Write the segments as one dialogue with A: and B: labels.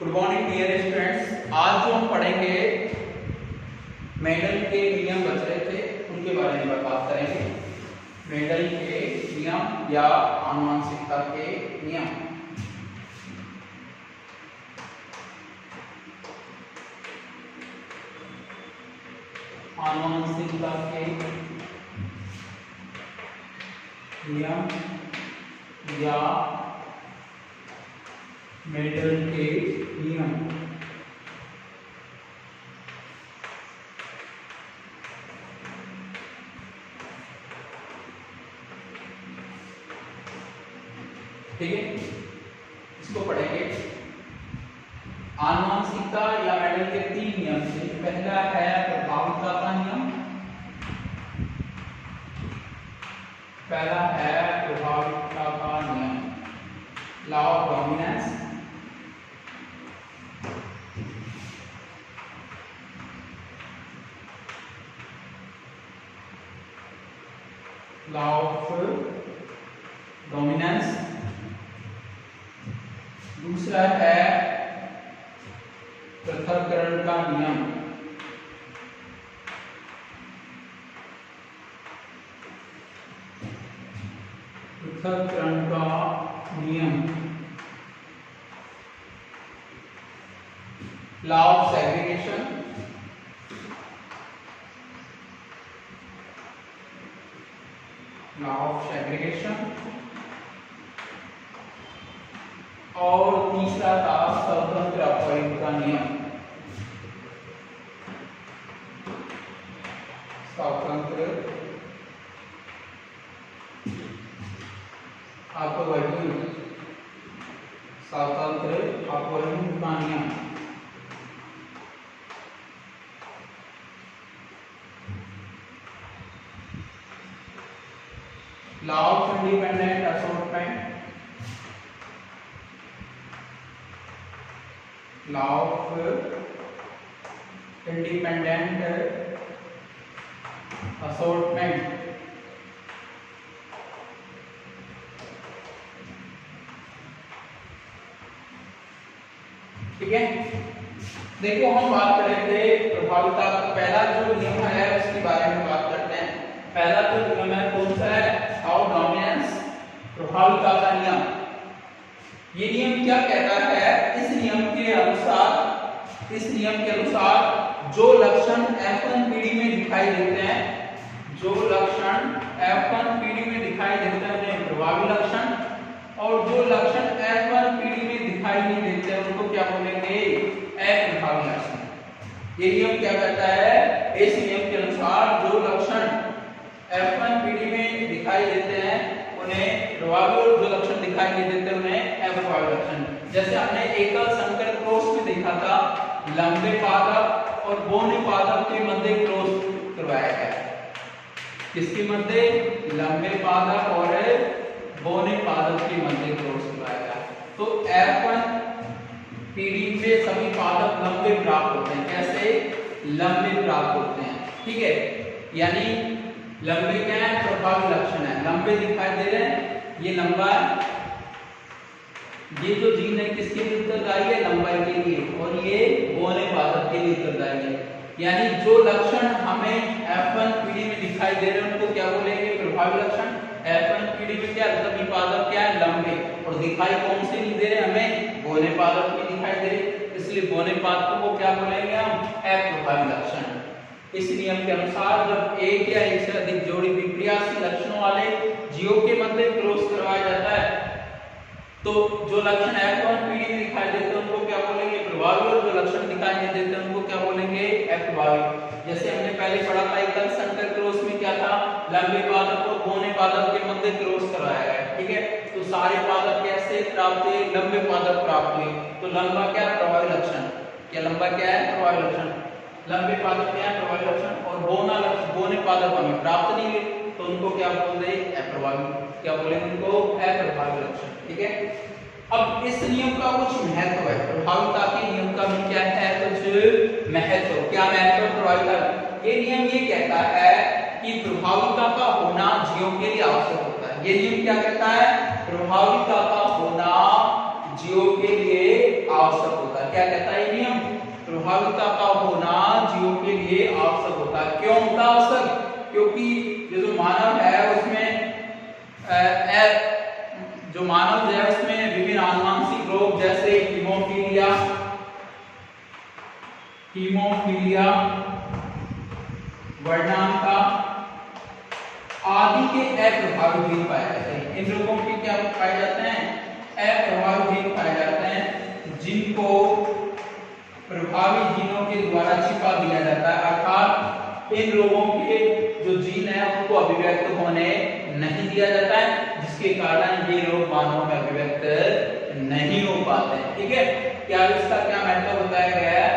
A: Good morning dear students. आज जो हम पढ़ेंगे मेंडल के नियम बच रहे थे उनके बारे में बात करेंगे। मेंडल के नियम या आनुवंशिकता के नियम। आनुवंशिकता के नियम या मेंडल के नियम। ठीक है, इसको पढ़ेंगे। आनुवंशिकता या मेंडल के 3 नियम से पहला है प्रभाविता का नियम। पहला है प्रभाविता का नियम, law of dominance. Law of dominance. दूसरा है पृथक्करण का नियम। पृथक्करण का नियम, law of segregation. Law of segregation. और तीसरा था स्वतंत्र अपवर्ग का नियम। स्वतंत्र अपवर्ग, स्वतंत्र अपवर्ग का नियम। Law of independent assortment. Law of independent assortment. ठीक है, देखो हम बात करेंगे प्रभाविता का पहला जो नियम है उसके बारे में बात करते हैं। पहला जो नियम है कौन सा है? ऑफ डोमिनेंस, प्रभाविता का नियम। ये नियम क्या कहता है? इस नियम के अनुसार जो लक्षण F1 पीढ़ी में दिखाई देते हैं, जो लक्षण F1 पीढ़ी में दिखाई देते हैं उन्हें प्रभावी लक्षण, और जो लक्षण F1 पीढ़ी में दिखाई नहीं देते उनको क्या बोलेंगे? अप्रभावी लक्षण। ये नियम क्या कहता है? इस नियम के अनुसार जो लक्षण F1 पीढ़ी में दिखाई देते हैं उन्हें प्रभावी, और जो लक्षण दिखाई नहीं देते उन्हें अप्रभावी लक्षण। जैसे हमने एकल संकर क्रॉस में देखा था, लंबे पादप और बौने पादप के मध्य क्रॉस करवाया गया। किसके मध्य? लंबे पादप और बौने पादप के मध्य क्रॉस करवाया गया। तो F1 पीढ़ी में सभी पादप लंबे प्राप्त होते हैं। कैसे? लंबे प्राप्त होते हैं। ठीक है, यानी लंबे क्या है? प्रभावी लक्षण है, लंबे दिखाई दे रहे हैं। ये लंबा है, ये जो जीन है किसके लिए उत्तरदायी है? लंबाई के लिए, और ये बौने पादप के लिए उत्तरदायी है। यानी जो लक्षण हमें F1 पीढ़ी में दिखाई दे रहे हैं उनको क्या बोलेंगे? प्रभावी लक्षण। F1 पीढ़ी में क्या सभी पादप क्या है? लंबे, और दिखाई कौन से नहीं दे रहे हमें? बौने पादप के दिखाई दे रहे, इसलिए बौने पादपों को क्या बोलेंगे हम? अप्रभावी लक्षण। इस नियम के अनुसार जब एक या एक से अधिक जोड़ी विपर्यासी लक्षणों वाले जीवों के मध्य क्रॉस करवाया जाता है तो जो लक्षण F1 पीढ़ी में दिखाई देते हैं उनको क्या बोलेंगे? प्रभावी, और जो लक्षण दिखाई नहीं देते उनको क्या बोलेंगे? अप्रभावी। जैसे हमने पहले पढ़ा था एकल संकर क्रॉस में क्या था? लंबे पादप और बौने पादप के मध्य क्रॉस कराया गया। ठीक है, तो सारे पादप कैसे प्राप्त हुए? लंबे पादप प्राप्त हुए। तो लंबा क्या? प्रभावी लक्षण। क्या लंबा क्या है? प्रभावी लक्षण। लंबे पादप क्या है? प्रभावी लक्षण। और बौना लक्षण, बौने पादप हमें प्राप्त नहीं हुए तो उनको क्या बोल रहे? अप्रभावी। क्या बोलेंगे उनको? अप्रभावी लक्षण। ठीक है, अब इस नियम का कुछ महत्व है। प्रभाविता के नियम का भी क्या है? कुछ महत्व। क्या महत्व प्रभाविता? ये नियम ये कहता है कि प्रभाविता का होना जीवों के लिए आवश्यक होता है। ये नियम क्या कहता है? प्रभाविता का होना जीवों के लिए आवश्यक होता है। क्या कहता है ये नियम? प्रभाविता का होना जीवों के लिए आवश्यक होता है। क्यों होता है आवश्यक? क्योंकि जो मानव है उसमें विभिन्न आनुवंशिक रोग जैसे हीमोफीलिया, वर्णांता आदि के अप्रभावी जीन पाए जाते हैं। इन रोगों के क्या पाए जाते हैं? अप्रभावी जीन पाए जाते हैं, जिनको प्रभावी जीनों के द्वारा छिपा दिया जाता है, अर्थात इन रोगों के जो जीन है उनको अभिव्यक्त होने नहीं दिया जाता है, जिसके कारण ये रोग मानव में अभिव्यक्त नहीं हो पाते हैं। ठीक है, क्या इसका क्या महत्व बताया गया है?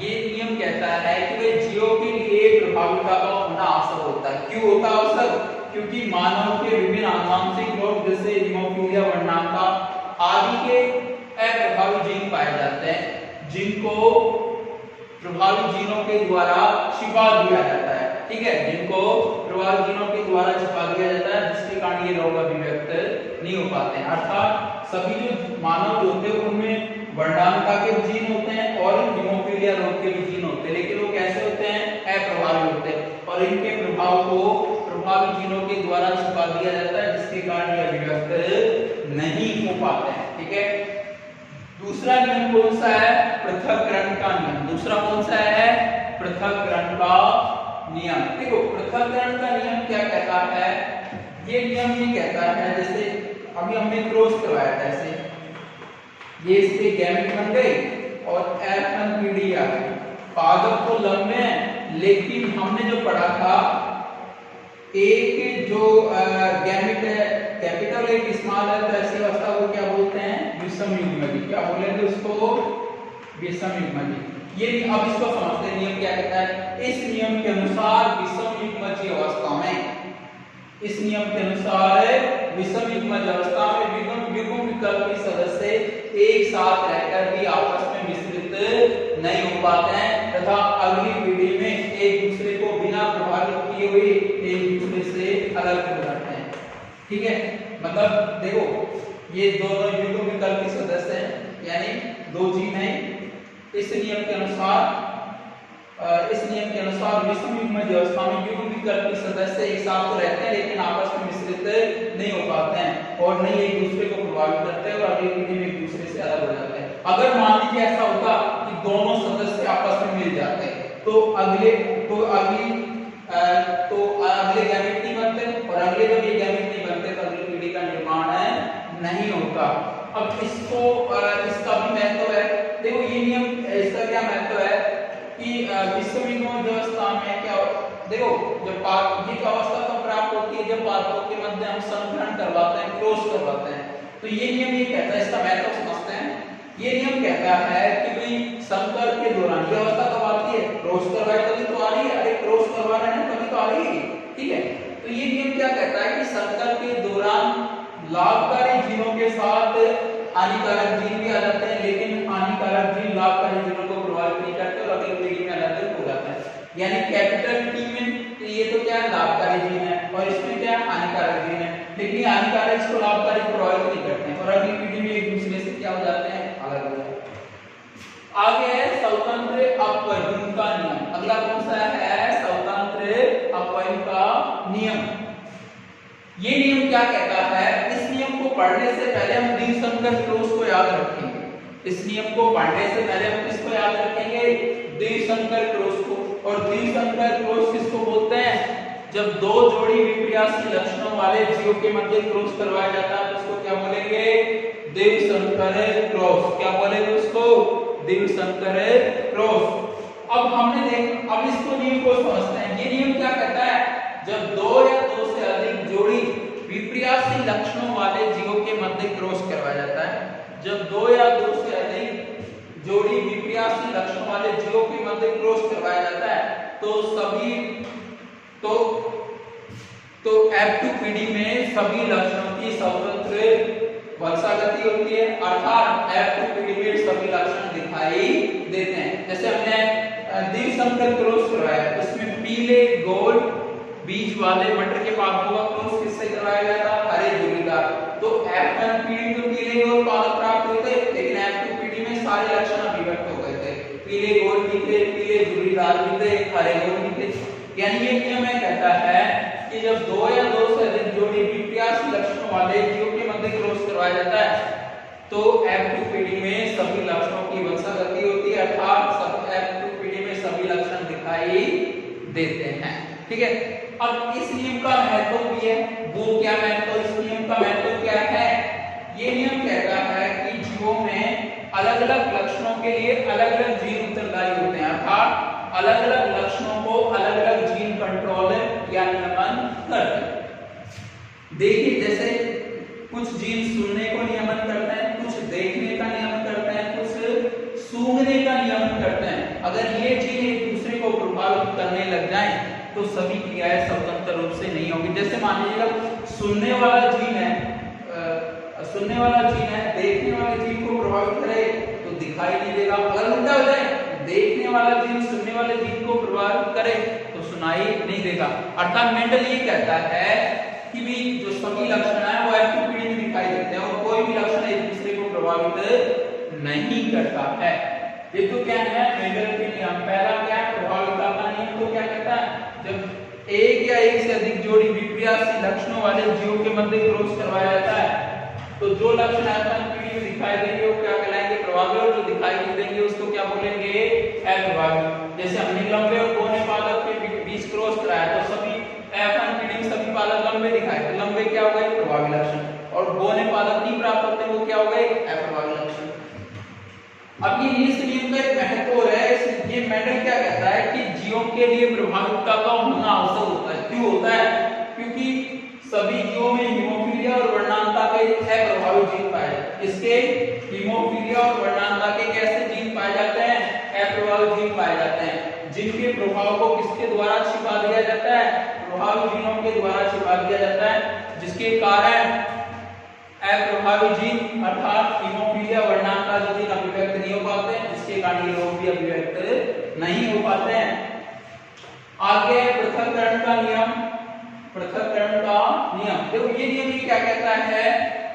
A: ये नियम कहता है कि वे जीवों के लिए प्रभाविता का होना आवश्यक होता है। क्यों होता है आवश्यक? क्योंकि मानव के विभिन्न आनुवंशिक रोग जैसे हीमोफीलिया, वर्णांता आदि के अप्रभावी जीन पाए जाते हैं, जिनको प्रभावी जीनों के द्वारा छिपा दिया जाता है। ठीक है, जिनको प्रभावी जीनों के द्वारा छिपा दिया जाता है, जिसके कारण ये रोग अभिव्यक्त नहीं हो पाते हैं। अर्थात सभी जो मानव जो होते हैं उनमें वर्णांता के जीन होते हैं और हीमोफीलिया रोग के भी जीन होते हैं, लेकिन वो कैसे होते हैं? अप्रभावी होते हैं और इनके प्रभाव को प्रभावी जीनों के द्वारा छिपा दिया जाता है, जिसके कारण ये अभिव्यक्त नहीं हो पाते हैं। ठीक है, दूसरा नियम कौन सा है? पृथक्करण का नियम। दूसरा कौन सा है? पृथक्करण का नियम। देखो पृथक्करण का नियम क्या कहता है? ये नियम ये कहता है, जैसे अभी हमने क्रॉस करवाया था, ऐसे ये इसके गैमेट बन गए और F1 पीढ़ी आ गई। पादप तो लंबे हैं, लेकिन हमने जो पढ़ा था एक जो गैमेट है कैपिटल एक स्मॉल है, तो ऐसी अवस्था को क्या बोलते हैं? विषम युग्मजी। क्या बोलेंगे उसको? विषम युग्मजी। ये अब इसको समझते हैं, नियम क्या कहता है? इस नियम के अनुसार विषम युग्मजी अवस्था में, इस नियम के अनुसार विषम युग्मज अवस्था में युग्म विकल्प के सदस्य एक साथ रहकर भी आपस में मिश्रित नहीं हो पाते हैं तथा अगली पीढ़ी में एक दूसरे को बिना प्रभावित किए हुए एक दूसरे से अलग हो जाते हैं। ठीक है, मतलब देखो ये दोनों युग्म विकल्प के सदस्य हैं, यानी दो जीन हैं। इस नियम के अनुसार विषम युग्मज अवस्था में युग्म विकल्प के सदस्य एक साथ तो रहते हैं, लेकिन आपस में मिश्रित नहीं हो पाते हैं और नहीं एक दूसरे को प्रभावित करते हैं और अगली पीढ़ी में एक दूसरे से अलग हो जाते हैं। अगर मान लीजिए ऐसा होता कि दोनों सदस्य आपस में मिल जाते हैं, तो अगले गैमेट नहीं बनते, और अगले जब ये गैमेट नहीं बनते तो अगली पीढ़ी का निर्माण नहीं होता। अब इसका भी महत्व है। देखो ये नियम, इसका क्या महत्व है कि विषम युग्मज अवस्था में क्या, देखो जब ये अवस्था तो प्राप्त होती है जब पादपों के मध्य हम संकरण करवाते हैं, क्रॉस करवाते हैं। तो ये नियम ये कहता है, इसका महत्व समझते हैं। ये नियम कहता है कि भाई संकर के दौरान ये अवस्था कब आती है? क्रॉस करवाए तभी तो आ रही है, अरे क्रॉस करवा रहे हैं तभी तो आ रही है। ठीक है, तो ये नियम क्या कहता है कि संकर के दौरान लाभकारी जीनों के साथ हानिकारक जीन भी आ जाते हैं, लेकिन हानिकारक जीन लाभकारी जीनों को प्रभावित नहीं करते और अगली पीढ़ी में अलग हो जाते हैं। यानी कैपिटल टी में ये तो क्या है? लाभकारी जीन है, और इसमें क्या है? हानिकारक जीन है, लेकिन हानिकारक इसको लाभकारी प्रभावित नहीं करते हैं और अगली पीढ़ी में एक दूसरे से क्या हो जाते हैं? अलग हो जाते हैं। आगे है स्वतंत्र अपवयन का नियम। अगला कौन सा है? स्वतंत्र अपवयन का नियम। ये नियम क्या कहता है? इस नियम को पढ़ने से पहले हम द्विसंकर क्रॉस को याद रखेंगे। इस नियम को पढ़ने से पहले हम किसको याद रखेंगे? द्विसंकर क्रॉस को। और द्विसंकर क्रॉस किसको बोलते हैं? जब दो जोड़ी विपर्यासी लक्षणों वाले जीवों के मध्य क्रॉस करवाया जाता है तो उसको क्या बोलेंगे? द्विसंकर क्रॉस। क्या बोलेंगे उसको? द्विसंकर क्रॉस। अब इसको नियम को समझते हैं। ये नियम क्या कहता है? जब दो या दो से अधिक जोड़ी विपर्यासी लक्षणों वाले जीवों के मध्य क्रॉस करवाया जाता है, जब दो या दो से अधिक जोड़ी विपर्यासी लक्षणों वाले जीवों के मध्य क्रॉस करवाया जाता है तो F2 पीढ़ी में सभी लक्षणों की स्वतंत्र वंशागति होती है, अर्थात F2 पीढ़ी में सभी लक्षण दिखाई देते हैं। जैसे हमने द्विसंकर क्रॉस करवाया, उसमें पीले गोल बीज वाले मटर के पादपों का क्रॉस किससे करवाया गया था? हरे जोड़ी का। तो F1 पीढ़ी में पीले गोल पादप प्राप्त हुए थे, लेकिन F2 पीढ़ी में सारे लक्षण अभिव्यक्त हो गए थे। पीले गोल भी थे, पीले झुर्रीदार भी थे, हरे गोल भी थे। यानी ये नियम है कहता है कि जब दो या दो से अधिक जोड़ी विपर्यास लक्षणों वाले जीवों के मध्य क्रॉस करवाया जाता है तो F2 पीढ़ी में सभी लक्षणों की वंशागति होती है, अर्थात सब F2 पीढ़ी में सभी लक्षण दिखाई देते हैं। ठीक है, अब इस नियम का महत्व भी है। वो क्या महत्व, इस नियम का महत्व क्या है? ये नियम कहता है कि जीवों में अलग अलग लक्षणों के लिए अलग अलग जीन उत्तरदायी होते हैं, अर्थात अलग अलग लक्षणों को अलग अलग जीन कंट्रोल या नियमन करते हैं। देखिए जैसे कुछ जीन सुनने को नियमन करते हैं, कुछ देखने का नियमन करते हैं, कुछ सूंघने का नियमन करते हैं। अगर ये जीन एक दूसरे को प्रभावित करने लग जाएं तो सभी क्रियाएं स्वतंत्र रूप से नहीं होगी। जैसे मान लीजिएगा सुनने वाला जीन है, देखने वाले जीन को प्रभावित करे तो दिखाई नहीं देगा। अगर उल्टा हो जाए, देखने वाला जीन सुनने वाले जीन को प्रभावित करे तो सुनाई नहीं देगा। अर्थात मेंडल ये कहता है कि भी जो सभी लक्षण है वो F2 पीढ़ी में दिखाई देते हैं और कोई भी लक्षण एक दूसरे को प्रभावित नहीं करता है। ये तो क्या है मेंडल के नियम। पहला क्या है, प्रभाविता का नियम। तो क्या कहता है, जब एक या एक से अधिक जोड़ी विपर्यासी लक्षणों वाले जीवों के मध्य क्रॉस करवाया जाता है तो जो लक्षण F1 पीढ़ी में दिखाई देंगे वो क्या कहलाएंगे, प्रभावी, और जो दिखाई नहीं देंगे उसको क्या बोलेंगे, अप्रभावी। जैसे हमने लंबे और कोने पादप के बीच क्रॉस कराया तो सभी F1 पीढ़ी में सभी पादप लंबे दिखाए, तो लंबे क्या हो गए, प्रभावी लक्षण, और गोने पादप नहीं प्राप्त होते वो क्या हो गए, अप्रभावी लक्षण। अब ये इस नियम का एक महत्व है। ये मेंडल क्या कहता है कि जीवों के लिए प्रभाविता का होना आवश्यक होता है। क्यों होता है, क्योंकि सभी जीवों में हीमोफीलिया और वर्णांता के अप्रभावी जीन पाए जाते हैं। इसके हीमोफीलिया और वर्णांता के कैसे जीन पाए जाते हैं, अप्रभावी जीन पाए जाते हैं, जिनके प्रभाव को किसके द्वारा छिपा दिया जाता है, प्रभावी जीनों के द्वारा छिपा दिया जाता है, जिसके कारण अप्रभावी जीन अर्थात हीमोफीलिया वर्णांता जो जीन अभिव्यक्त नहीं हो पाते हैं, जिसके कारण ये रोग भी अभिव्यक्त नहीं हो पाते हैं। आगे पृथक्करण का नियम। पृथक्करण का नियम, देखो ये नियम ये क्या कहता है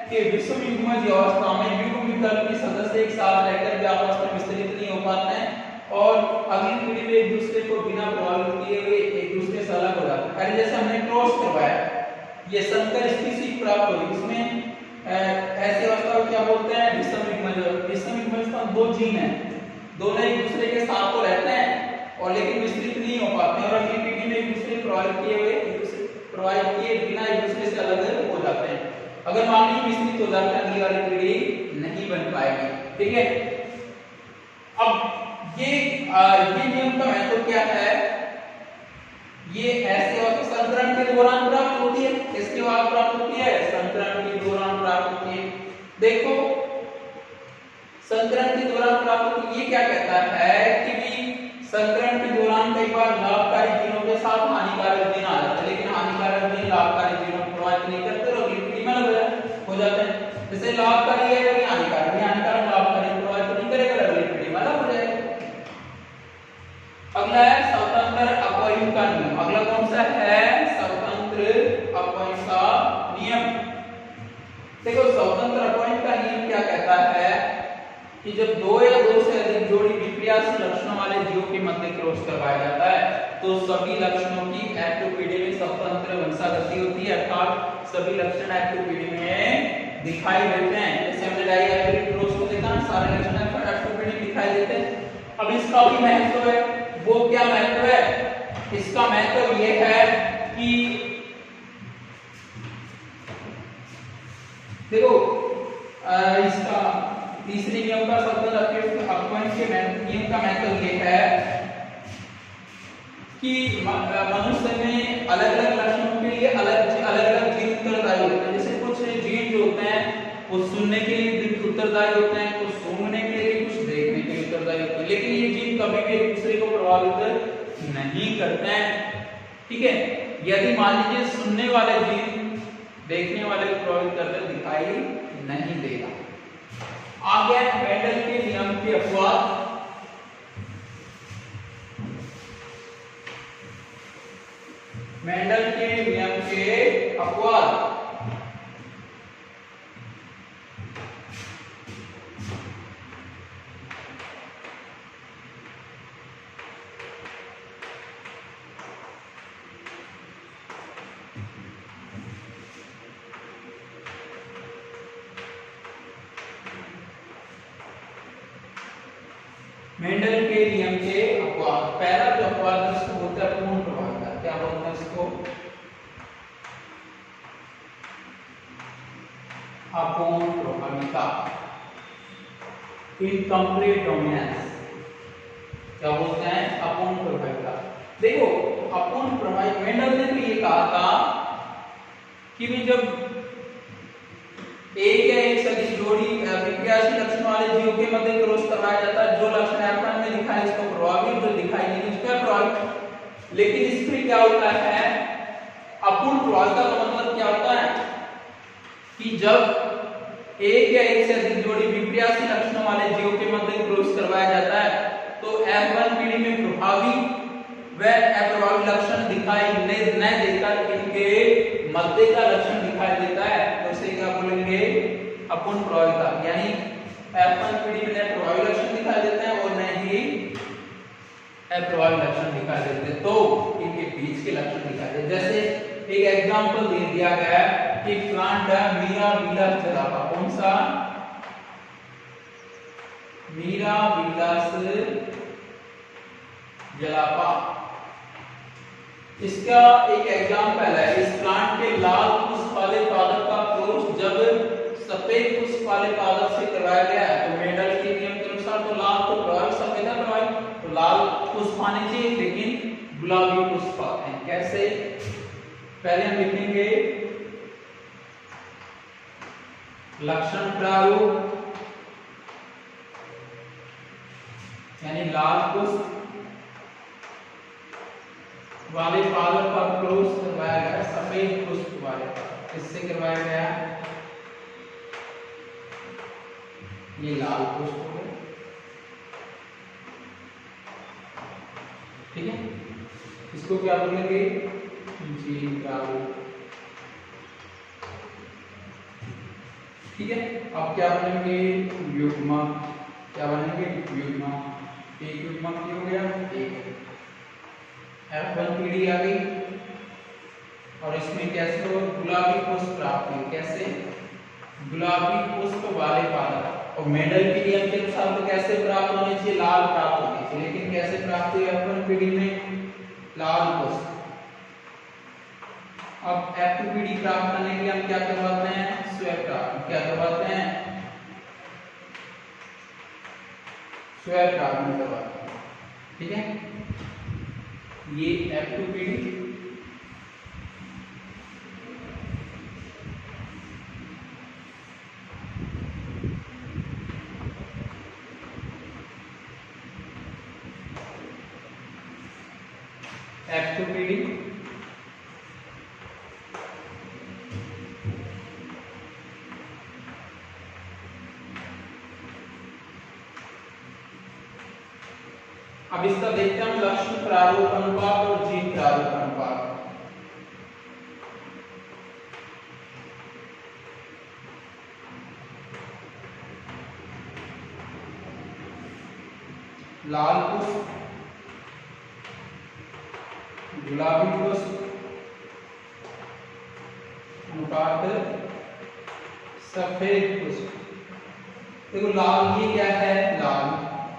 A: कि विषम युग्मज अवस्था में युग्म विकल्प के सदस्य एक साथ रहकर भी आपस में विस्तृत नहीं हो पाते हैं और अगली पीढ़ी में एक दूसरे को बिना प्रभावित किए हुए एक दूसरे से अलग हो जाते हैं। पहले जैसे हमने क्रॉस करवाया, ये संकर स्थिति प्राप्त हुई, इसमें ऐसी अवस्था को क्या बोलते हैं, विषम युग्मज। विषम युग्मज में दो जीन है, दोनों एक दूसरे के साथ तो रहते हैं और लेकिन विस्तृत नहीं हो पाते हैं और अगली पीढ़ी में एक दूसरे प्रभावित किए हुए प्रभावित किए बिना एक दूसरे से अलग हो जाते हैं। अगर मान लीजिए विस्तृत हो जाते हैं, अगली वाली पीढ़ी नहीं बन पाएगी। ठीक है, अब ये नियम का महत्व क्या है, ये ऐसे और संकरण के दौरान प्राप्त होती है, इसके बाद प्राप्त होती है, संकरण के दौरान प्राप्त होती है। देखो संकरण के दौरान प्राप्त होती है, ये क्या कहता है कि भी संकरण के दौरान कई बार लाभकारी जीनों के साथ हानिकारक जीन आ जाते हैं, लेकिन हानिकारक जीन लाभकारी जीनों को प्रभावित नहीं करते और अगली पीढ़ी में अलग हो जाते हैं। जैसे लाभकारी है वही हानिकारक, हानिकारक लाभकारी प्रभावित नहीं करेगा, अगली पीढ़ी में अलग हो जाएगा। अगला है स्वतंत्र अपव्यय का नियम। अगला कौन सा है, स्वतंत्र अपव्यय का नियम। देखो स्वतंत्र अपव्यय का नियम क्या कहता है कि जब दो या दो से अधिक जोड़ी विपर्यासी लक्षणों वाले जीवों के मध्य क्रॉस करवाया जाता है तो सभी लक्षणों की F2 पीढ़ी में स्वतंत्र वंशागति होती है, अर्थात सभी लक्षण F2 पीढ़ी में दिखाई देते हैं। जैसे हमने डायगोनल क्रॉस को देखा, सारे लक्षण F2 पीढ़ी में दिखाई देते हैं। अब इसका भी महत्व है, वो क्या महत्व है, इसका महत्व ये है कि देखो इसका तीसरे नियम का स्वतंत्र अपव्यय के नियम का महत्व ये है कि मनुष्य में अलग अलग लक्षणों के लिए अलग अलग जीन उत्तरदायी होते हैं। जैसे कुछ जीन जो होते हैं वो सुनने के लिए उत्तरदायी होते हैं, कुछ सूंघने के लिए, कुछ देखने के लिए उत्तरदायी होते हैं, लेकिन ये जीन कभी भी एक दूसरे को प्रभावित नहीं करते हैं। ठीक है, यदि मान लीजिए सुनने वाले जीन देखने वाले को प्रभावित करते दिखाई नहीं देगा। आगे मेंडल के नियम के अपवाद। मेंडल के नियम के अपवाद। मेंडल के नियम के अपवाद, पहला जो अपवाद है उसको बोलते हैं अपूर्ण प्रभाविता। क्या बोलते हैं इसको? अपूर्ण प्रभाविता, इनकम्प्लीट डोमिनेंस। क्या बोलते हैं? अपूर्ण प्रभाविता। देखो अपूर्ण प्रभावित, मेंडल ने तो ये कहा था कि भी जब एक या एक से अधिक जोड़ी विक्रियाशील लक्षण वाले जीवों के मध्य क्रॉस करवाया जाता है, जो लक्षण F1 में दिखाई इसको प्रभावी, जो दिखाई नहीं उसका प्रभावी। लेकिन इसमें क्या होता है, अपूर्ण प्रभाविता का मतलब क्या होता है कि जब एक या एक से अधिक जोड़ी विक्रियाशील लक्षणों वाले जीवों के मध्य क्रॉस करवाया जाता है तो F1 पीढ़ी में प्रभावी व अप्रभावी लक्षण दिखाई न देकर इनके मध्य का लक्षण दिखाई देता है, तो इसे क्या बोलेंगे? अपूर्ण प्रभाविता। यानी F1 पीढ़ी में न प्रभावी लक्षण दिखाई देते हैं और न ही अप्रभावी लक्षण दिखाई देते हैं, तो इनके बीच के लक्षण दिखाई देते। जैसे एक एग्जांपल दे दिया गया है कि प्लांट है मिराबिलस जलापा। कौन सा? मिराबिलस जलापा। इसका एक एग्जांपल है, इस प्लांट के लाल पुष्प वाले पादप का क्रॉस जब सफेद पुष्प वाले पादप से करवाया गया है तो मेंडल के नियम के अनुसार तो लाल तो प्रभावी, सफेद प्रभावी, तो लाल पुष्प आने चाहिए लेकिन गुलाबी पुष्प आते हैं। कैसे? पहले हम लिखेंगे लक्षण प्रारूप, यानी लाल पुष्प वाले पादप का क्रॉस करवाया गया सफेद पुष्प वाले पादप, इससे करवाया गया ये लाल पुष्प हो गया। ठीक है, इसको क्या बोलेंगे? जीन प्रारूप। ठीक है, अब क्या बनेंगे? युग्मक। क्या बनेंगे? युग्मक। एक युग्मक हो गया, एक F1 पीढ़ी आ गई और इसमें कैसे हो? गुलाबी पुष्प प्राप्त हुई। कैसे? गुलाबी पुष्प वाले पादप। और मेंडल के नियम के अनुसार तो कैसे प्राप्त होने चाहिए? लाल प्राप्त होने चाहिए, लेकिन कैसे प्राप्त हुई F1 पीढ़ी में? लाल पुष्प। अब F2 पीढ़ी प्राप्त करने के लिए हम क्या करवाते हैं? स्वयं प्राप्त। क्या करवाते हैं? स्वयं प्राप्त करवाते हैं। ठीक है, ये F2 पीढ़ी। F2 पीढ़ी अब इसका देखते हैं हम लक्षण प्रारूप अनुपात और जीन प्रारूप अनुपात। लाल पुष्प, गुलाबी पुष्प अनुपात सफेद पुष्प। देखो लाल ये क्या है? लाल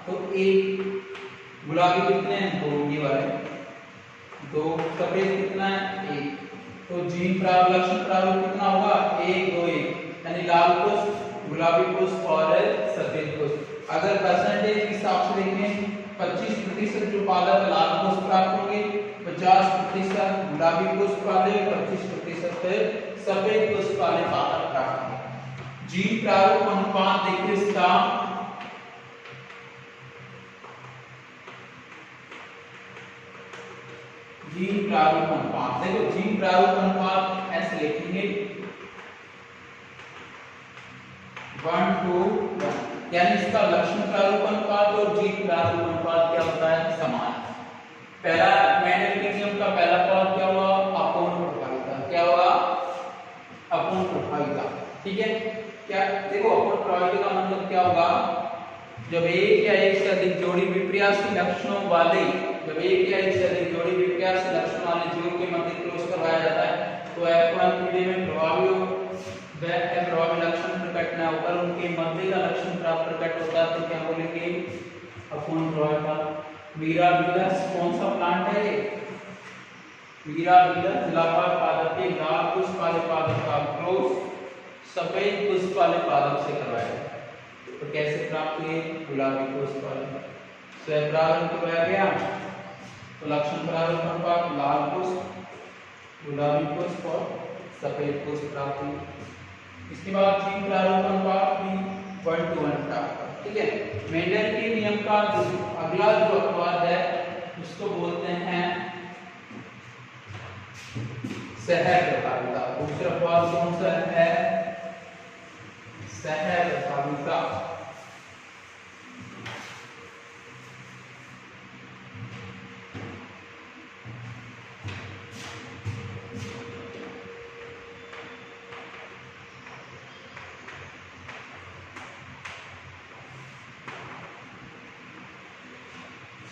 A: तो एक, गुलाबी कितने हैं? दो, ये वाले दो, सफेद कितना है? एक। तो जीन प्रारूप, लक्षण प्रारूप कितना होगा? 1 2 1, यानी लाल पुष्प, गुलाबी पुष्प और सफेद पुष्प। अगर परसेंटेज के हिसाब से देखें 25% जो पादप लाल पुष्प प्राप्त होंगे, 50% गुलाबी पुष्प वाले, 25% सफेद पुष्प वाले पादप प्राप्त होंगे। जीन प्रारूप अनुपात देखिए इसका जीन प्रारूप अनुपात। देखो जीन प्रारूप अनुपात ऐसे लिखेंगे 1 to 1, यानी इसका लक्षण प्रारूप अनुपात और जीन प्रारूप अनुपात क्या होता है? समान। पहला मेंडल के नियम का पहला पद क्या हुआ? अपूर्ण प्रभाविता। क्या हुआ? अपूर्ण प्रभाविता। ठीक है, क्या देखो अपूर्ण प्रभाविता का मतलब क्या होगा? जब एक या एक से अधिक जोड़ी विपर्यासी लक्षणों वाले लक्षण वाले जीवों के मध्य क्रॉस करवाया जाता है तो F1 पीढ़ी में प्रभावी व अप्रभावी लक्षण प्रकट न होकर उनके मध्य का लक्षण प्राप्त प्रकट होता है तो क्या बोलेंगे? अपूर्ण मिराबिलस कौन सा प्लांट है? मिराबिलस जिलाकार पादप के लाल पुष्प वाले पादप का क्रॉस सफेद पुष्प वाले पादप से करवाया जाता है। तो कैसे प्राप्त हुए? गुलाबी पुष्प वाले स्वयंपरागण करवाया गया। तो लक्षण प्रारूप अनुपात लाल पुष्प, गुलाबी पुष्प और सफेद पुष्प प्राप्त हुई। इसके बाद जीन प्रारूप अनुपात भी 1:1 प्राप्त। ठीक है, मेंडल के नियम का अगला जो अपवाद है उसको बोलते हैं सहप्रभाविता। दूसरा अपवाद कौन सा है? सहप्रभाविता।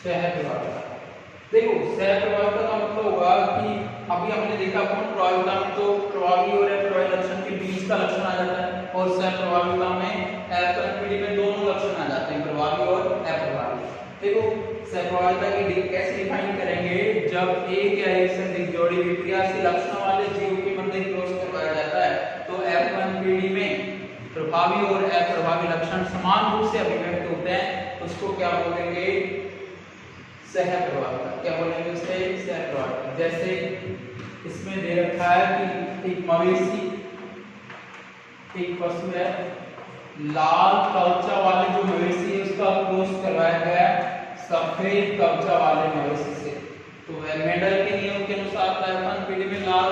A: सहप्रभाविता, देखो सहप्रभाविता का मतलब होगा कि अभी हमने देखा पूर्ण प्रभाविता में तो प्रभावी और अप्रभावी लक्षण के बीच का लक्षण आ जाता है, और सहप्रभाविता में एफएनपीडी में दोनों लक्षण आ जाते हैं, प्रभावी और अप्रभावी। देखो सहप्रभाविता की कैसे डिफाइन करेंगे? जब एक या एक से अधिक जोड़ी विक्रिया से लक्षण वाले जीव के मध्य क्रॉस करवाया जाता है तो एफएनपीडी में प्रभावी और अप्रभावी लक्षण समान रूप से अभिव्यक्त होते हैं, उसको क्या बोलेंगे? सहप्रभाविता। क्या बोलेंगे उसे? सहप्रभाविता। जैसे इसमें दे रखा है कि एक मवेशी, एक पशु है, लाल कवचा वाले जो मवेशी है उसका क्रॉस करवाया गया सफेद कवचा वाले मवेशी से। तो मेंडल के नियम के अनुसार एफएनपीडी में लाल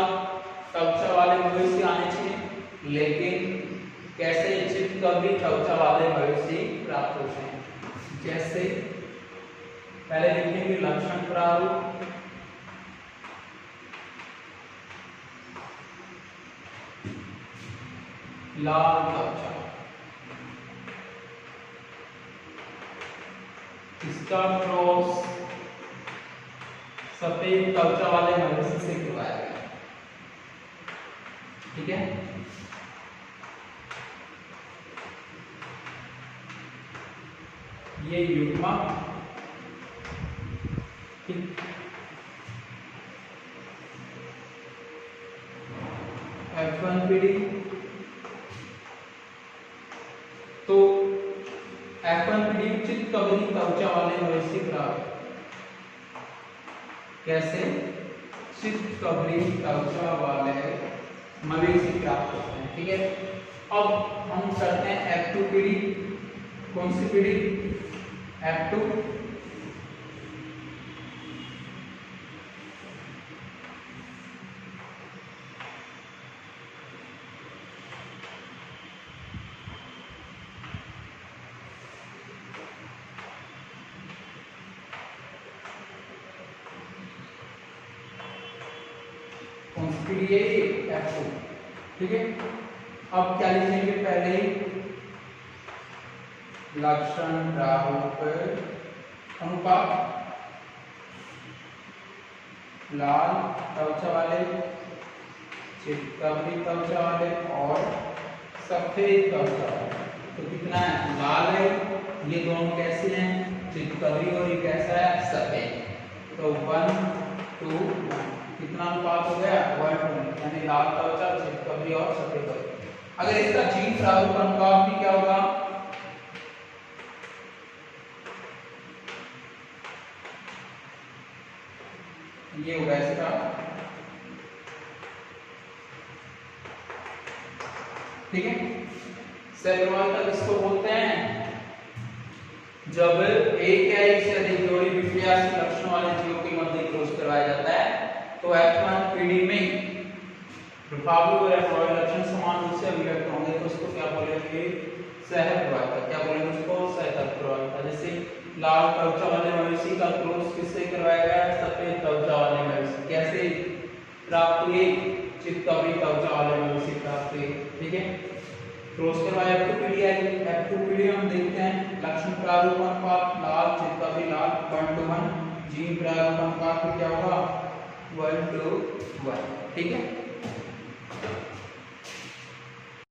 A: कवचा वाले मवेशी आने चाहिए, लेकिन कैसे चितकबरी कवचा वाले मवेशी प्राप्त होते हैं? जैसे पहले देखेंगे लक्षण प्रारूप। लाल कवचा, इसका क्रॉस सफेद कवचा वाले मवेशी से करवाया गया। ठीक है, ये युग्मक F1PD। तो F1PD चितकबरी कवचा वाले मवेशी प्राप्त। कैसे? चितकबरी कवचा वाले मवेशी प्राप्त होते हैं। ठीक है, अब हम करते हैं F2PD। कौन सी पीढ़ी? F2। F2। ठीक है, अब क्या लिखेंगे? पहले लक्षण प्रारूप अनुपात लाल कवचा वाले, चितकबरी कवचा वाले और सफेद कवचा वाले। तो कितना है? लाल है, ये दोनों कैसे हैं? चितकबरी, और ये कैसा है? सफेद। तो 1 to 1 कितना अनुपात हो गया? 1:1, यानी लाल कवचा, चितकबरी और सफेद कवचा। अगर इसका जीन प्रारूप अनुपात भी क्या होगा? ये होगा इसका ठीक है। सहप्रभाविता किसको बोलते हैं? जब एक या एक से अधिक जोड़ी विक्रिया से लक्षण वाले जीवों के मध्य क्रॉस करवाया जाता है तो F1PD में प्रभावी और अप्रभावी लक्षण समान रूप से अभिव्यक्त होंगे, तो उसको क्या बोलेंगे? सहप्रभाविता। क्या बोलेंगे उसको? सहप्रभाविता। जैसे लाल कवचा वाले मवेशी का क्रॉस किससे करवाया गया? सफेद कवचा वाले मवेशी। कैसे प्राप्त हुए? चितकबरी कवचा वाले मवेशी प्राप्त हुए। ठीक है, क्रॉस करवाया F2PD आएगी। F2PD हम देखते हैं लक्षण प्रारूप अनुपात लाल, चितकबरी लाल 1 to 1। जीन प्रारूप अनुपात क्या होगा? 1 to 1। ठीक है।